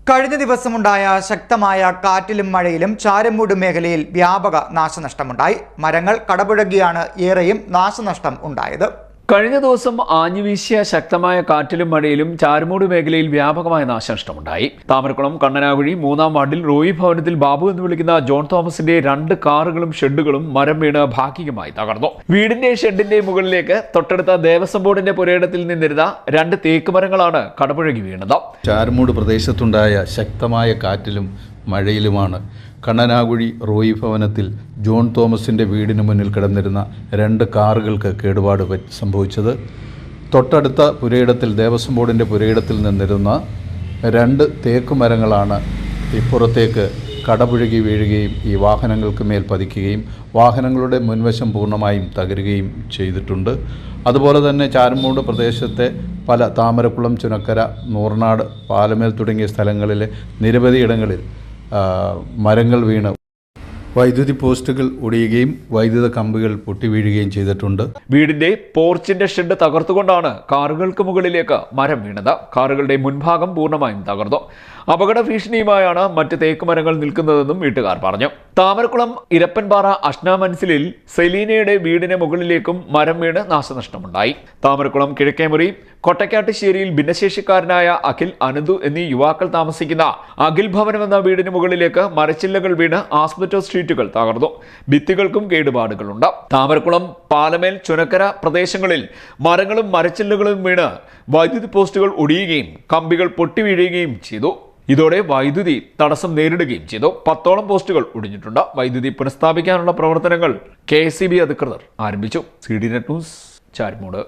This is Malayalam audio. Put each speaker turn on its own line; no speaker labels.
കഴിഞ്ഞ ദിവസമുണ്ടായ ശക്തമായ കാറ്റിലും മഴയിലും ചാരമൂട് മേഖലയിൽ വ്യാപക നാശനഷ്ടമുണ്ടായി. മരങ്ങൾ കടപുഴകിയാണ് ഏറെയും നാശനഷ്ടം ഉണ്ടായത്.
കഴിഞ്ഞ ദിവസം ആഞ്ഞുവീശിയ ശക്തമായ കാറ്റിലും മഴയിലും ചാരമൂട് മേഖലയിൽ വ്യാപകമായ നാശനഷ്ടമുണ്ടായി. താമരക്കുളം കണ്ണനാകുഴി 3-ാം വാർഡിൽ റോയി ഭവനത്തിൽ ബാബു എന്ന് വിളിക്കുന്ന ജോൺ തോമസിന്റെ 2 കാറുകളും ഷെഡുകളും മരം വീണ് ഭാഗികമായി തകർന്നു. വീടിന്റെ ഷെഡിന്റെ മുകളിലേക്ക് തൊട്ടടുത്ത ദേവസ്വം ബോർഡിന്റെ പുരയിടത്തിൽ നിന്നിരുന്ന 2 തേക്ക് മരങ്ങളാണ് കടപുഴകി വീണത്.
ചാരമൂട് പ്രദേശത്തുണ്ടായ ശക്തമായ കാറ്റിലും മഴയിലുമാണ് കണ്ണനാകുഴി റോയി ഭവനത്തിൽ ജോൺ തോമസിൻ്റെ വീടിന് മുന്നിൽ കിടന്നിരുന്ന 2 കാറുകൾക്ക് കേടുപാട് സംഭവിച്ചത്. തൊട്ടടുത്ത പുരയിടത്തിൽ ദേവസ്വം ബോർഡിൻ്റെ പുരയിടത്തിൽ നിന്നിരുന്ന 2 തേക്ക് മരങ്ങളാണ് ഇപ്പുറത്തേക്ക് കടപുഴകി വീഴുകയും ഈ വാഹനങ്ങൾക്ക് മേൽ പതിക്കുകയും വാഹനങ്ങളുടെ മുൻവശം പൂർണ്ണമായും തകരുകയും ചെയ്തിട്ടുണ്ട്. അതുപോലെ തന്നെ ചാരമൂട് പ്രദേശത്തെ പല താമരക്കുളം, ചുനക്കര, നൂർനാട്, പാലമേൽ തുടങ്ങിയ സ്ഥലങ്ങളിലെ നിരവധി ഇടങ്ങളിൽ മരങ്ങൾ വീണ് വൈദ്യുതി പോസ്റ്റുകൾ ഒടിയുകയും വൈദ്യുത കമ്പികൾ പൊട്ടിവീഴുകയും ചെയ്തിട്ടുണ്ട്.
വീടിന്റെ പോർച്ചിന്റെ ഷെഡ് തകർത്തുകൊണ്ടാണ് കാറുകൾക്ക് മുകളിലേക്ക് മരം വീണത്. കാറുകളുടെ മുൻഭാഗം പൂർണ്ണമായും തകർന്നു. അപകട ഭീഷണിയുമായാണ് മറ്റ് തേക്ക് മരങ്ങൾ നിൽക്കുന്നതെന്നും വീട്ടുകാർ പറഞ്ഞു. താമരക്കുളം ഇരപ്പൻപാറ അഷ്ന മൻസിലിൽ സെലീനയുടെ വീടിന് മുകളിലേക്കും മരം വീണ് നാശനഷ്ടമുണ്ടായി. താമരക്കുളം കിഴക്കേമുറി കൊട്ടക്കാട്ടുശ്ശേരിയിൽ ഭിന്നശേഷിക്കാരനായ അഖിൽ, അനന്തു എന്നീ യുവാക്കൾ താമസിക്കുന്ന അഖിൽ ഭവനം എന്ന വീടിന് മുകളിലേക്ക് മരച്ചില്ലകൾ വീണ് ആസ്ബറ്റോസ് ഷീറ്റുകൾ തകർന്നു. ഭിത്തികൾക്കും കേടുപാടുകളുണ്ട്. താമരക്കുളം, പാലമേൽ, ചുനക്കര പ്രദേശങ്ങളിൽ മരങ്ങളും മരച്ചില്ലകളും വീണ് വൈദ്യുതി പോസ്റ്റുകൾ ഒടിയുകയും കമ്പികൾ പൊട്ടിവീഴുകയും ചെയ്തു. ഇതോടെ വൈദ്യുതി തടസ്സം നേരിടുകയും ചെയ്തു. 10ഓളം പോസ്റ്റുകൾ ഒടിഞ്ഞിട്ടുണ്ട്. വൈദ്യുതി പുനഃസ്ഥാപിക്കാനുള്ള പ്രവർത്തനങ്ങൾ KSEB അധികൃതർ ആരംഭിച്ചു. CDNet news, Charummood.